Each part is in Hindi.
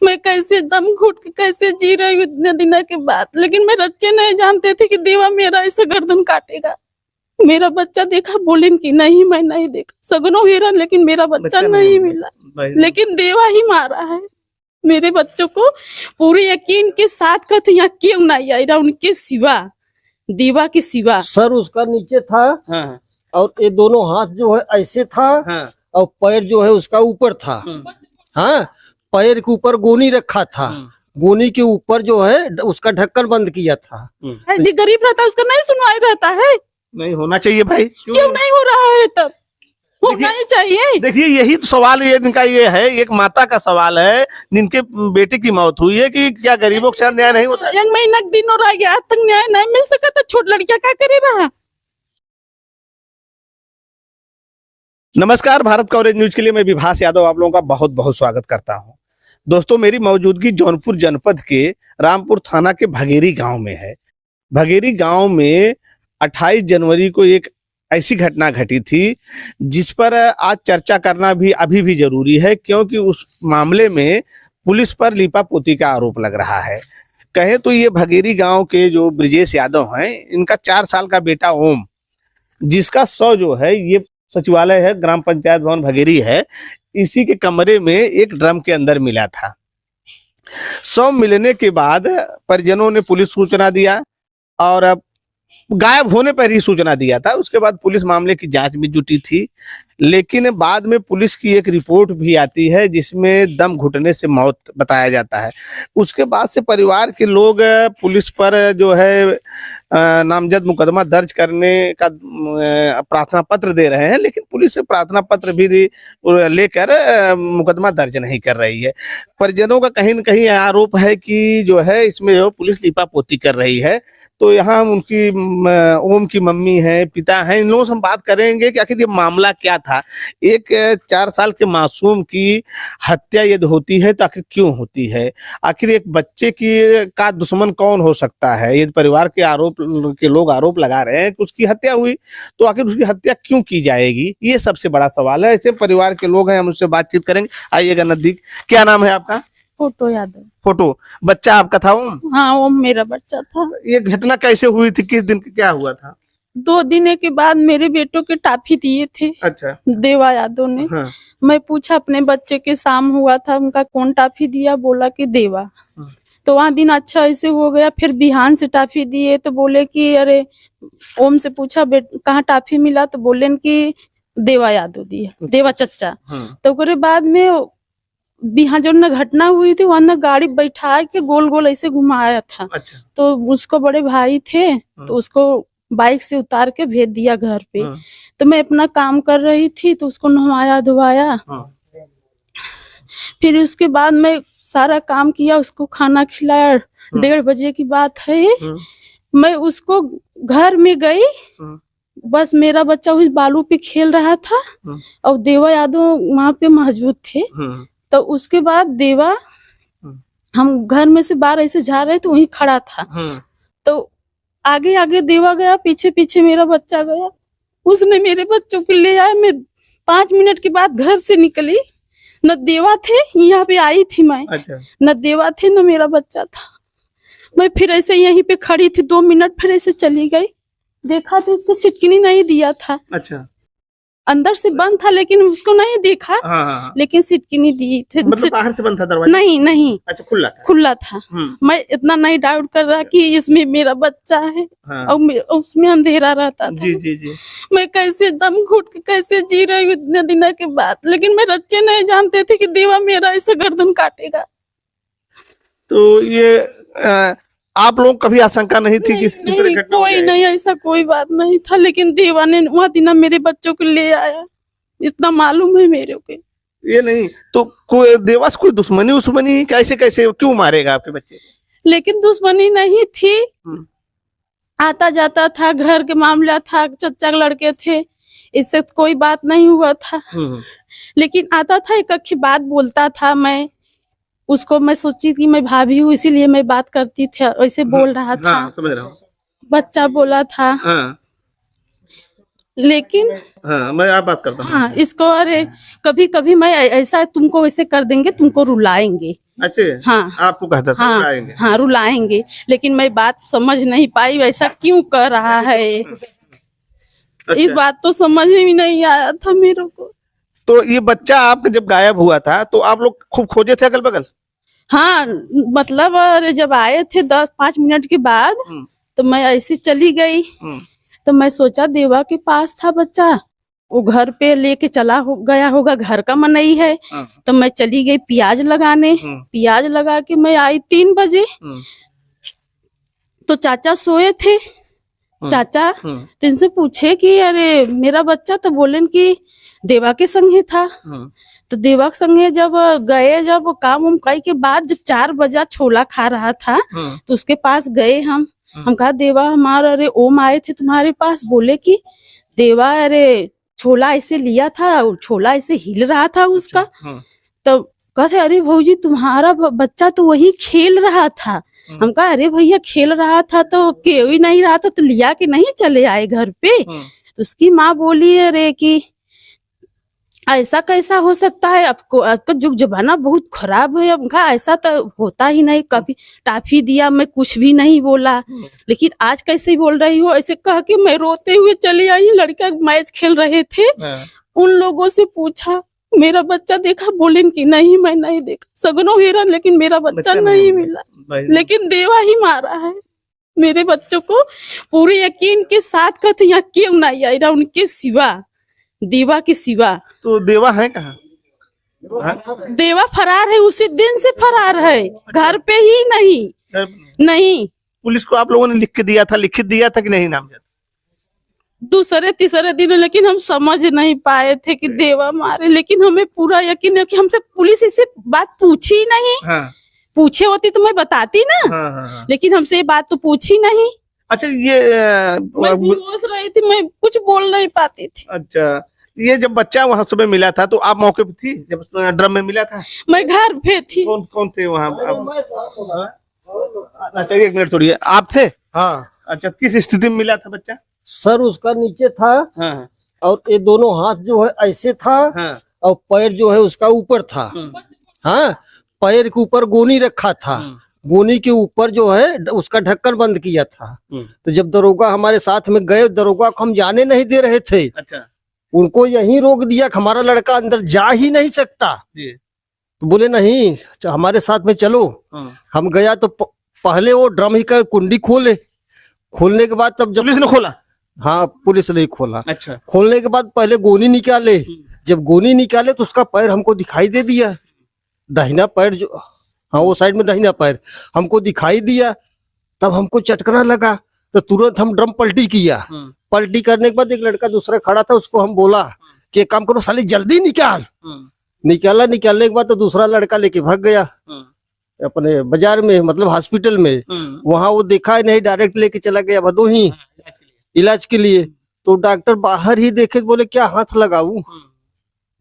मैं कैसे दम घुट के कैसे जी रही हूँ इतने दिनों के बाद। लेकिन मेरे बच्चे नहीं जानते थे कि देवा मेरा ऐसे गर्दन काटेगा। मेरा बच्चा देखा, बोले कि नहीं मैं नहीं देखा, सगनों हेरा लेकिन मेरा बच्चा नहीं मिला। लेकिन देवा ही मारा है मेरे बच्चों को। पूरे यकीन के साथ कहते यहाँ क्यों नहीं आई रहा उनके सिवा, देवा के सिवा। सर उसका नीचे था। हाँ। और ये दोनों हाथ जो है ऐसे था। हाँ। और पैर जो है उसका ऊपर था। हाँ, पैर के ऊपर गोनी रखा था। गोनी के ऊपर जो है उसका ढक्कन बंद किया था। जी गरीब रहता उसका नहीं सुनवाई रहता है। नहीं होना चाहिए भाई, क्यों नहीं हो रहा है? तब होना ही चाहिए। देखिए यही तो सवाल इनका ये है, एक माता का सवाल है जिनके बेटे की मौत हुई है कि क्या गरीबों के साथ न्याय नहीं होता? एक महीना दिन और आ गया, आज तक न्याय नहीं मिल सका। तो छोट लड़कियां क्या करे रहा। नमस्कार, भारत कवरेज न्यूज के लिए मैं विभास यादव आप लोगों का बहुत बहुत स्वागत करता हूं। दोस्तों, मेरी मौजूदगी जौनपुर जनपद के रामपुर थाना के भगेरी गांव में है। भगेरी गांव में 28 जनवरी को एक ऐसी घटना घटी थी जिस पर आज चर्चा करना भी अभी भी जरूरी है, क्योंकि उस मामले में पुलिस पर लीपापोती का आरोप लग रहा है। कहें तो ये भगेरी गांव के जो ब्रिजेश यादव हैं, इनका 4 साल का बेटा ओम, जिसका शव जो है ये सचिवालय है, ग्राम पंचायत भवन भगेरी है, इसी के कमरे में एक ड्रम के अंदर मिला था। शव मिलने के बाद परिजनों ने पुलिस सूचना दिया और अब गायब होने पर ही सूचना दिया था। उसके बाद पुलिस मामले की जांच में जुटी थी, लेकिन बाद में पुलिस की एक रिपोर्ट भी आती है जिसमें दम घुटने से मौत बताया जाता है। उसके बाद से परिवार के लोग पुलिस पर जो है नामजद मुकदमा दर्ज करने का प्रार्थना पत्र दे रहे हैं, लेकिन पुलिस प्रार्थना पत्र भी लेकर मुकदमा दर्ज नहीं कर रही है। परिजनों का कहीं न कहीं आरोप है कि जो है इसमें जो पुलिस लीपापोती कर रही है। तो यहाँ उनकी ओम की मम्मी है, पिता है, इन लोगों से हम बात करेंगे कि आखिर ये मामला क्या था। एक 4 साल के मासूम की हत्या यदि होती है तो आखिर क्यों होती है? आखिर एक बच्चे की का दुश्मन कौन हो सकता है? यदि परिवार के लोग आरोप लगा रहे हैं कि उसकी हत्या हुई, तो आखिर उसकी हत्या क्यों की जाएगी? ये सबसे बड़ा सवाल है। ऐसे परिवार के लोग हैं, हम उससे बातचीत करेंगे। आइएगा नजदीक। क्या नाम है आपका? फोटो यादव। फोटो, बच्चा आपका था ओम? हाँ, वो मेरा बच्चा था। ये घटना कैसे हुई थी? किस दिन क्या हुआ था? 2 दिन के बाद मेरे बेटों के टाफी दिए थे। अच्छा। देवा यादव ने। हाँ। मैं पूछा अपने बच्चे के शाम हुआ था, उनका कौन टाफी दिया, बोला कि देवा। तो वहाँ दिन अच्छा ऐसे हो गया। फिर बिहान से टाफी दिए तो बोले कि अरे, ओम से पूछा कहाँ टाफी मिला, तो बोले कि देवा यादव दिया, देवा चच्चा। तो उसके बाद में बिहान जो न घटना हुई थी वहां न गाड़ी बैठा के गोल गोल ऐसे घुमाया था। अच्छा। तो उसको बड़े भाई थे, तो उसको बाइक से उतार के भेज दिया घर पे। तो मैं अपना काम कर रही थी, तो उसको नहवाया धोवाया। फिर उसके बाद मैं सारा काम किया, उसको खाना खिलाया। 1:30 बजे की बात है। मैं उसको घर में गई, बस मेरा बच्चा उस बालू पे खेल रहा था और देवा यादव वहां पे मौजूद थे। तो उसके बाद देवा, हम घर में से बाहर ऐसे जा रहे तो वहीं खड़ा था। तो आगे आगे देवा गया, पीछे पीछे मेरा बच्चा गया। उसने मेरे बच्चों को ले आया। मैं 5 मिनट के बाद घर से निकली, न देवा थे, यहाँ पे आई थी मैं। अच्छा। न देवा थे न मेरा बच्चा था। मैं फिर ऐसे यहीं पे खड़ी थी 2 मिनट, फिर ऐसे चली गई। देखा तो उसको सिटकिनी नहीं दिया था। अच्छा। अंदर से बंद था लेकिन उसको नहीं देखा। हाँ। लेकिन सिटकिनी दी थी। मतलब बाहर से बंद था दरवाजा? नहीं। अच्छा, खुला था? खुला था। मैं इतना नहीं डाउट कर रहा कि इसमें मेरा बच्चा है। हाँ। और उसमें अंधेरा रहता था। जी। मैं कैसे दम घुट के कैसे जी रही हूँ इतने दिनों के बाद। लेकिन मेरे बच्चे नहीं जानते थे कि देवा मेरा ऐसे गर्दन काटेगा। तो ये आप लोग कभी आशंका नहीं थी कि नहीं, कोई नहीं, ऐसा कोई बात नहीं था। लेकिन देवा ने वहाँ दिन मेरे बच्चों को ले आया, इतना मालूम है मेरे को। ये नहीं तो कोई देवा से कोई दुश्मनी कैसे क्यों मारेगा आपके बच्चे? लेकिन दुश्मनी नहीं थी, आता जाता था, घर के मामला था, चच्चा के लड़के थे, इससे कोई बात नहीं हुआ था। लेकिन आता था, एक अच्छी बात बोलता था। मैं उसको मैं सोची कि मैं भाभी हूँ इसीलिए मैं बात करती थी, ऐसे बोल रहा था। समझ रहा हूँ। बच्चा बोला था। लेकिन हाँ, मैं आप बात करता हूँ। हाँ इसको अरे कभी कभी मैं ऐसा तुमको ऐसे कर देंगे, तुमको रुलाएंगे। अच्छे, हाँ आपको कहता था हाँ रुलाएंगे। हाँ रुलाएंगे, लेकिन मैं बात समझ नहीं पाई ऐसा क्यों कर रहा है। इस बात तो समझ में नहीं आया था मेरे को। तो ये बच्चा आपका जब गायब हुआ था तो आप लोग खूब खोजे थे अगल बगल? हाँ मतलब अरे जब आए थे 10-5 मिनट के बाद तो मैं ऐसी चली गई। तो मैं सोचा देवा के पास था बच्चा, वो घर पे लेके गया होगा, घर का मनई है। तो मैं चली गई प्याज लगाने, प्याज लगा के मैं आई 3 बजे। तो चाचा सोए थे, चाचा तो इनसे पूछे कि अरे मेरा बच्चा, तो बोले कि देवा के संगे था। तो देवा के संगे जब गए, जब काम उम के बाद जब 4 बजा छोला खा रहा था तो उसके पास गए हम कहा देवा हमारा, अरे ओम आए थे तुम्हारे पास, बोले कि देवा अरे छोला ऐसे लिया था, छोला ऐसे हिल रहा था उसका। तो कहते अरे भौजी तुम्हारा बच्चा तो वही खेल रहा था। हम कहा अरे भैया खेल रहा था तो केव ही नहीं रहा था तो लिया के नहीं चले आए घर पे। तो उसकी माँ बोली अरे कि ऐसा कैसा हो सकता है, आपको आपका जुग जमाना बहुत खराब है। अब कहा ऐसा तो होता ही नहीं, कभी टाफी दिया मैं कुछ भी नहीं बोला, लेकिन आज कैसे बोल रही हो। ऐसे कह के मैं रोते हुए चली आई। लड़का मैच खेल रहे थे, उन लोगों से पूछा मेरा बच्चा देखा, बोले कि नहीं मैं नहीं देखा, सगनों हिरन लेकिन मेरा बच्चा नहीं मिला, लेकिन देवा ही मारा है मेरे बच्चों को। पूरे यकीन के साथ कहते यहाँ क्यों नहीं आई रहा उनके सिवा, देवा के सिवा। तो देवा है कहाँ? देवा फरार है, उसी दिन से फरार है, घर पे ही नहीं। पुलिस को आप लोगों ने लिख दिया था कि नहीं नामजद? दूसरे तीसरे दिन, लेकिन हम समझ नहीं पाए थे कि देवा मारे। लेकिन हमें पूरा यकीन है कि हमसे पुलिस इसे बात पूछी नहीं। पूछे होती तो मैं बताती ना। लेकिन हमसे ये बात तो पूछी नहीं। अच्छा ये मैं बेहोश रही थी, मैं कुछ बोल नहीं पाती थी। अच्छा ये जब बच्चा वहाँ सुबह मिला था तो आप मौके पे थी जब ड्रम में मिला था? मैं घर पे थी। कौन थे वहाँ? अच्छा एक मिनट छोड़िए, आप थे? हाँ। अच्छा किस स्थिति में मिला था बच्चा? सर उसका नीचे था। हाँ। और ये दोनों हाथ जो है ऐसे था। हाँ। और पैर जो है उसका ऊपर था। हाँ पैर के ऊपर गोनी रखा था, गोनी के ऊपर जो है उसका ढक्कन बंद किया था। तो जब दरोगा हमारे साथ में गए, दरोगा को हम जाने नहीं दे रहे थे। अच्छा। उनको यहीं रोक दिया कि हमारा लड़का अंदर जा ही नहीं सकता। तो बोले नहीं हमारे साथ में चलो। हम गया तो पहले वो ड्रम ही का कुंडी खोलने के बाद तब जब पुलिस ने खोला? हाँ पुलिस ने खोला। अच्छा। खोलने के बाद पहले गोनी निकाले, जब गोनी निकाले तो उसका पैर हमको दिखाई दे दिया, दाहिना पैर जो, हाँ वो साइड में दाहिना पैर हमको दिखाई दिया। तब हमको चटकना लगा तो तुरंत हम ड्रम पलटी किया। पलटी करने के बाद एक लड़का दूसरा खड़ा था, उसको हम बोला कि एक काम करो साले जल्दी निकालने के बाद तो दूसरा लड़का लेके भाग गया अपने बाजार में, मतलब हॉस्पिटल में। वहां वो देखा नहीं, डायरेक्ट लेके चला गया भदोही इलाज के लिए। तो डॉक्टर बाहर ही देखे, बोले क्या हाथ लगाऊं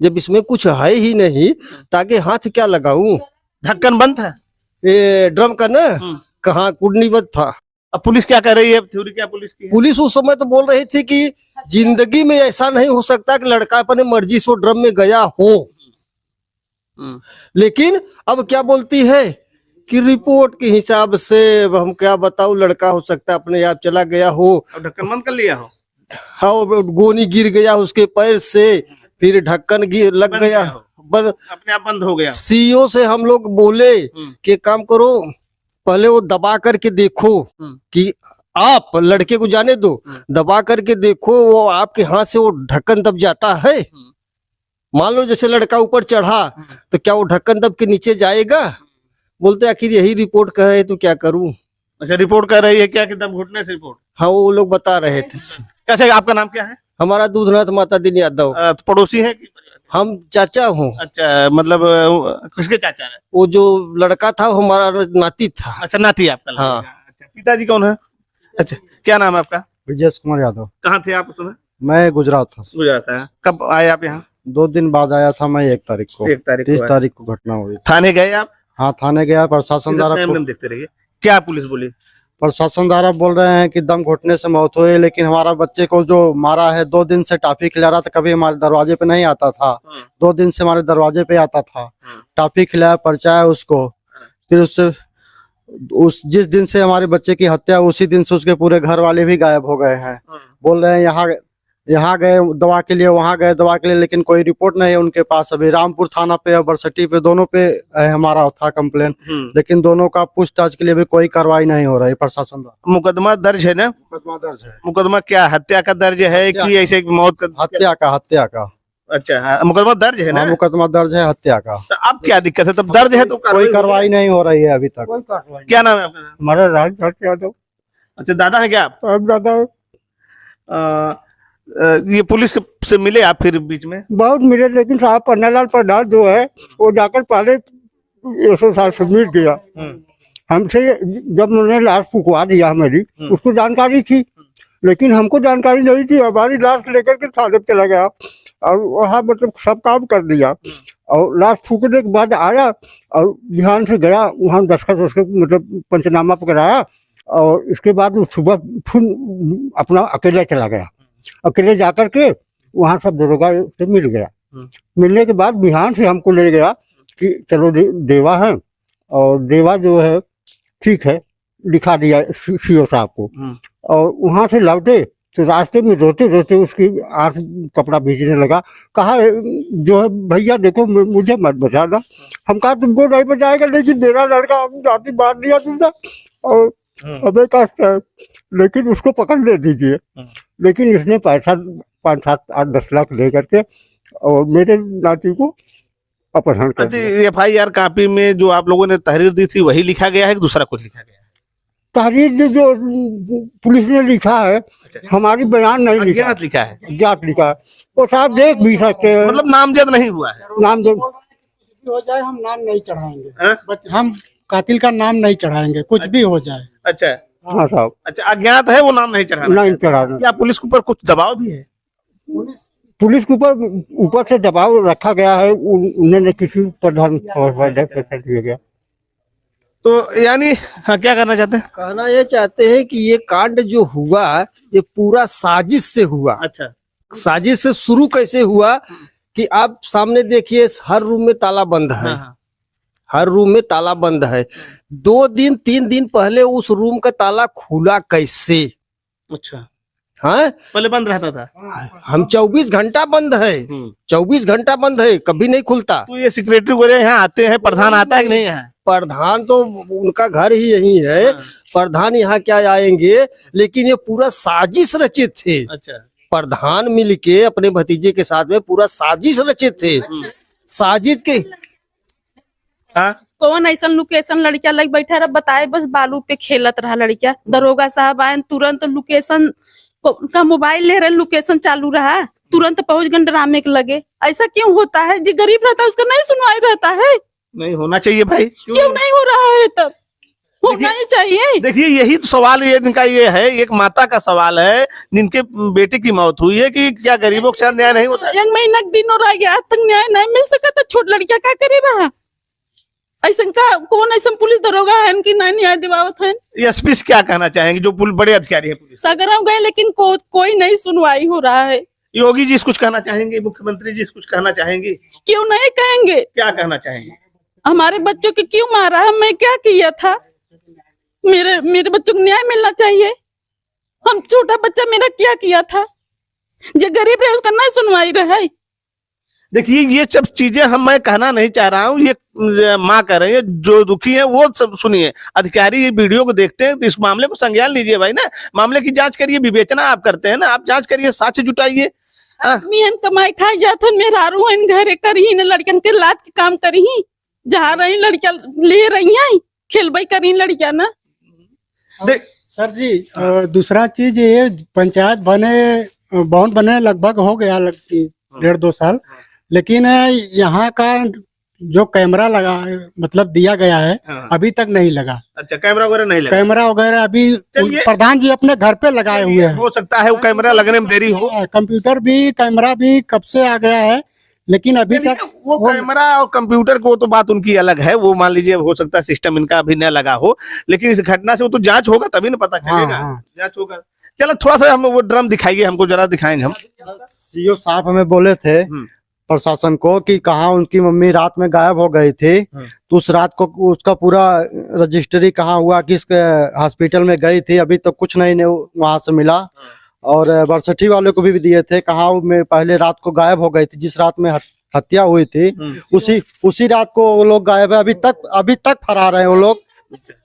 जब इसमें कुछ है ही नहीं, ताकि हाथ क्या लगाऊं, ढक्कन बंद था ये ड्रम का ना, कहाँ कुंडी बंद था। अब पुलिस क्या कर रही है? थ्योरी क्या पुलिस की है? पुलिस उस समय तो बोल रही थी कि जिंदगी में ऐसा नहीं हो सकता कि लड़का अपने मर्जी से ड्रम में गया हो। लेकिन अब क्या बोलती है कि रिपोर्ट के हिसाब से हम क्या बताऊं, लड़का हो सकता है अपने आप चला गया हो, ढक्कन बंद कर लिया हो। हाँ गोनी गिर गया उसके पैर से, फिर ढक्कन लग गया, अपने आप बंद हो गया। सीईओ से हम लोग बोले कि काम करो पहले वो दबा करके देखो कि आप लड़के को जाने दो, दबा करके देखो वो आपके हाथ से वो ढक्कन दब जाता है। मान लो जैसे लड़का ऊपर चढ़ा तो क्या वो ढक्कन दब के नीचे जाएगा? बोलते आखिर यही रिपोर्ट कह रहे तो क्या करूं। अच्छा रिपोर्ट कर रही है क्या कि दम घुटने से रिपोर्ट? हाँ वो लोग बता रहे थे। कैसे? आपका नाम क्या है? हमारा दूधनाथ माता दिन यादव। पड़ोसी है कि? हम चाचा हूँ। अच्छा मतलब किसके चाचा है? वो जो लड़का था वो हमारा नाती था। अच्छा नाती आपका? हाँ। अच्छा पिताजी कौन है? अच्छा क्या नाम है आपका? ब्रजेश कुमार यादव। कहाँ थे आप उस समय? मैं गुजरात था। गुजरात है। कब आए आप यहाँ? 2 दिन बाद आया था मैं, 1 तारीख को। 30 तारीख को घटना हुई। थाने गए आप? हाँ थाने गया, प्रशासन द्वारा देखते रहिए। क्या पुलिस बोली? प्रशासन द्वारा बोल रहे हैं कि दम घुटने से मौत हुई, लेकिन हमारा बच्चे को जो मारा है 2 दिन से टॉफी खिला रहा था, कभी हमारे दरवाजे पे नहीं आता था। 2 दिन से हमारे दरवाजे पे आता था, टॉफी खिलाया, परचाया उसको। फिर उससे जिस दिन से हमारे बच्चे की हत्या, उसी दिन से उसके पूरे घर वाले भी गायब हो गए हैं। बोल रहे हैं यहाँ गए दवा के लिए, वहाँ गए दवा के लिए, लेकिन कोई रिपोर्ट नहीं है उनके पास। अभी रामपुर थाना पे और बरसटी पे दोनों पे हमारा था कंप्लेन, लेकिन दोनों का पूछताछ के लिए भी कोई कार्रवाई नहीं हो रही प्रशासन द्वारा। मुकदमा दर्ज है ना? मुकदमा दर्ज है। मुकदमा क्या हत्या का दर्ज है कि ऐसे मौत का? हत्या का। अच्छा, हाँ, मुकदमा दर्ज है ना? मुकदमा दर्ज है हत्या का। तो अब क्या दिक्कत है? तब दर्ज है तो कोई कार्रवाई नहीं हो रही है अभी तक। क्या नाम है आपका? हमारा राज यादव। अच्छा, दादा है क्या आप? दादा ये पुलिस से मिले आप फिर बीच में? बहुत मिले, लेकिन साहब पन्नालाल प्रधान जो है वो जाकर पहले साहब से मिल गया हमसे। जब उन्होंने लाश फुकवा दिया हमारी, उसको जानकारी थी, लेकिन हमको जानकारी नहीं थी। हमारी लाश लेकर के थाने पे चला गया और वहाँ मतलब सब काम कर दिया। और लाश फूकने के बाद आया और बिहान से गया, वहाँ दस्तखत मतलब पंचनामा कराया। और इसके बाद वो सुबह फिर अपना अकेला चला गया। अकेले जाकर के वहाँ सब दरोगा से मिल गया। मिलने के बाद बिहान से हमको ले गया कि चलो देवा है, और देवा जो है ठीक है दिखा दिया सीओ साहब को। और वहाँ से लौटे तो रास्ते में रोते रोते उसकी आँख कपड़ा भीजने लगा। कहा जो है भैया देखो मुझे मत बचाना। हम कहा तुमको नहीं बचाएगा, लेकिन मेरा लड़का जाति मार दिया तुमने और हमें कष्ट है, लेकिन उसको पकड़ ले दीजिए। लेकिन इसने पैसा 5, 7, 8, 10 लाख ले करके और मेरे नाती को अपहरण कर दिया। FIR कॉपी में जो आप लोगों ने तहरीर दी थी वही लिखा गया है कि दूसरा कुछ लिखा गया है? तहरीर जो पुलिस ने लिखा है, हमारी बयान नहीं लिखा है, जात लिखा है। वो साहब देख भी सकते हैं, मतलब नामजद नहीं हुआ है। नामजद हो जाए हम नाम नहीं चढ़ाएंगे, हम कातिल का नाम नहीं चढ़ाएंगे, कुछ भी हो जाए। अच्छा, हाँ साहब। अच्छा, अज्ञात है वो नाम नहीं चढ़ाना? नहीं चढ़ाना। क्या पुलिस के ऊपर कुछ दबाव भी है? पुलिस के ऊपर से दबाव रखा गया है। उन्होंने किसी प्रधान दिया गया। तो यानी हाँ, क्या करना चाहते हैं? कहना ये चाहते हैं कि ये कांड जो हुआ ये पूरा साजिश से हुआ। अच्छा, साजिश से शुरू कैसे हुआ कि आप सामने देखिए, हर रूम में ताला बंद है। हाँ। हर रूम में ताला बंद है। 2 दिन 3 दिन पहले उस रूम का ताला खुला कैसे? अच्छा, हाँ, पहले बंद रहता था। हम 24 घंटा बंद है, 24 घंटा बंद है, कभी नहीं खुलता। तो ये सेक्रेटरी वगैरह यहाँ आते हैं, प्रधान आता है कि नहीं? यहाँ प्रधान तो उनका घर ही यही है। प्रधान यहाँ क्या आएंगे, लेकिन ये पूरा साजिश रचित थे। अच्छा, प्रधान मिलके अपने भतीजे के साथ में पूरा साजिश रचित थे। साजिश के कौन ऐसा लोकेशन लड़किया लग बैठा रहा, बताए बस बालू पे खेलत रहा लड़किया। दरोगा साहब आए, तुरंत लोकेशन का मोबाइल ले रहे, लोकेशन चालू रहा, तुरंत पहुंच गए ड्रामे के लगे। ऐसा क्यों होता है? जो गरीब रहता है उसका नहीं सुनवाई रहता है। नहीं होना चाहिए भाई। क्यों नहीं हो रहा है? तब होना ही चाहिए। देखिए यही तो सवाल ये इनका ये है, एक माता का सवाल है जिनके बेटे की मौत हुई है कि क्या गरीबों के साथ न्याय नहीं होता? 1 महीना दिन रह गया, आज तक न्याय नहीं मिल सका। तो छोट लड़किया क्या करे रहा? ऐसा का कौन ऐसा पुलिस दरोगा है इनकी नहीं न्याय दिवावत है? SP से क्या कहना चाहेंगे जो बड़े अधिकारी है पुलिस? सगरा गए लेकिन कोई नहीं सुनवाई हो रहा है। योगी जी कुछ कहना चाहेंगे? मुख्यमंत्री जी कुछ कहना चाहेंगे? क्यों नहीं कहेंगे? क्या कहना चाहेंगे? हमारे बच्चों को क्यों मारा है? मैं क्या किया था? मेरे बच्चों को न्याय मिलना चाहिए। हम छोटा बच्चा मेरा क्या किया था? जो गरीब है उसका नहीं सुनवाई रहे। देखिए ये सब चीजें मैं कहना नहीं चाह रहा हूँ, ये माँ कह रही है, जो दुखी है वो सब सुनिए। अधिकारी ये वीडियो को देखते हैं तो इस मामले को संज्ञान लीजिए भाई ना, मामले की जांच करिए। विवेचना आप करते हैं ना, आप जांच करिए, साक्ष्य जुटाइए। मिहन कमाई खाई जात है, मेरा रूहन घरे करी न लड़कन के लात के काम करी, जहाँ रही लड़किया ले रही है, खेलबाई करी लड़किया ना। सर जी दूसरा चीज ये पंचायत भवन बने लगभग हो गया 1.5-2 साल, लेकिन यहाँ का जो कैमरा लगा मतलब दिया गया है अभी तक नहीं लगा। अच्छा, कैमरा वगैरह नहीं लगा? कैमरा वगैरह अभी प्रधान जी अपने घर पे लगाए हुए हैं। हो सकता है वो कैमरा लगने में देरी हो। कंप्यूटर भी कैमरा भी कब से आ गया है, लेकिन अभी चलिए, तक वो कैमरा और कंप्यूटर को तो बात उनकी अलग है, वो मान लीजिए हो सकता है सिस्टम इनका अभी न लगा हो, लेकिन इस घटना से वो तो जांच होगा तभी ना पता चलेगा। हाँ। जांच होगा। चलो थोड़ा सा हम वो ड्रम दिखाइए, हमको जरा दिखाएंगे हम। सीओ साहब हमें बोले थे प्रशासन को कि कहाँ उनकी मम्मी रात में गायब हो गई थी, तो उस रात को उसका पूरा रजिस्ट्री कहाँ हुआ, किस हॉस्पिटल में गई थी, अभी तो कुछ नहीं वहां से मिला। और बरसठी वाले को भी दिए थे, कहाँ में पहले रात को गायब हो गई थी, जिस रात में हत्या हुई थी उसी रात को वो लोग गायब है। अभी तक फरार है वो लोग,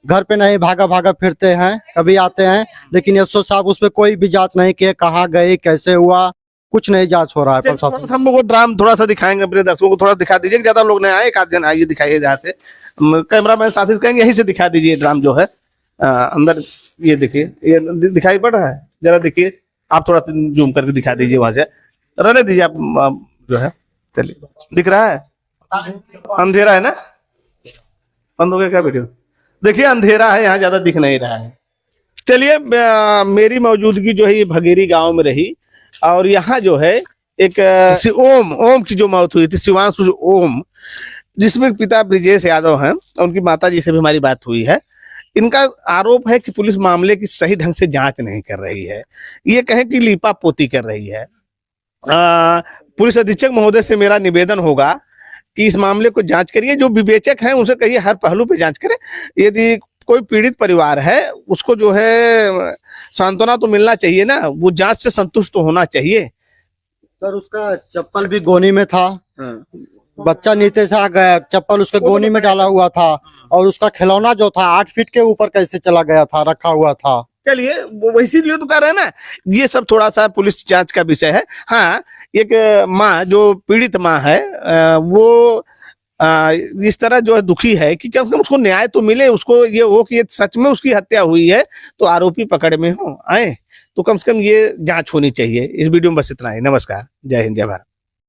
घर पे नहीं, भागा भागा फिरते हैं, कभी आते हैं, लेकिन एसओ साहब उस पर कोई भी जांच नहीं किए, कहाँ गए, कैसे हुआ, कुछ नहीं जांच हो रहा है प्रशासन। हम वो ड्राम थोड़ा सा दिखाएंगे अपने दर्शकों को, थोड़ा दिखा दीजिए, ज्यादा लोग नहीं आए, एक आध जन आइए, दिखाइए जहाँ से कैमरा मैन साथी से कहेंगे यहीं से दिखा दीजिए ड्राम जो है अंदर। ये देखिए, ये दिखाई पड़ रहा है, जरा देखिए, आप थोड़ा सा जूम करके दिखा दीजिए वहां से, रहने दीजिए आप जो है। चलिए, दिख रहा है, अंधेरा है ना, बंद हो गया क्या वीडियो? देखिए अंधेरा है, यहाँ ज्यादा दिख नहीं रहा है। चलिए, मेरी मौजूदगी जो है ये भगेरी गांव में रही, और यहाँ जो है एक ओम की जो मौत हुई थी, शिवांशु ओम, जिसमें पिता ब्रिजेश यादव हैं, उनकी माता जी से भी हमारी बात हुई है। इनका आरोप है कि पुलिस मामले की सही ढंग से जांच नहीं कर रही है, ये कहें कि लीपा पोती कर रही है। पुलिस अधीक्षक महोदय से मेरा निवेदन होगा कि इस मामले को जांच करिए, जो विवेचक हैं उनसे कहिए हर पहलू पे जांच करें। यदि कोई पीड़ित परिवार है उसको जो है सांत्वना तो मिलना चाहिए ना, वो जांच से संतुष्ट तो होना चाहिए। सर उसका चप्पल भी गोनी में था, बच्चा नीचे से आ गया, चप्पल उसके गोनी में डाला हुआ था, और उसका खिलौना जो था 8 फीट के ऊपर कैसे चला गया था, रखा हुआ था। चलिए, वो इसीलिए तो कह रहे हैं ना, ये सब थोड़ा सा पुलिस जांच का विषय है। हाँ, एक माँ जो पीड़ित माँ है वो इस तरह जो है दुखी है कि कम से कम उसको न्याय तो मिले, उसको ये हो कि ये सच में उसकी हत्या हुई है, तो आरोपी पकड़ में हो आए, तो कम से कम ये जांच होनी चाहिए। इस वीडियो में बस इतना ही। नमस्कार, जय हिंद, जय भारत।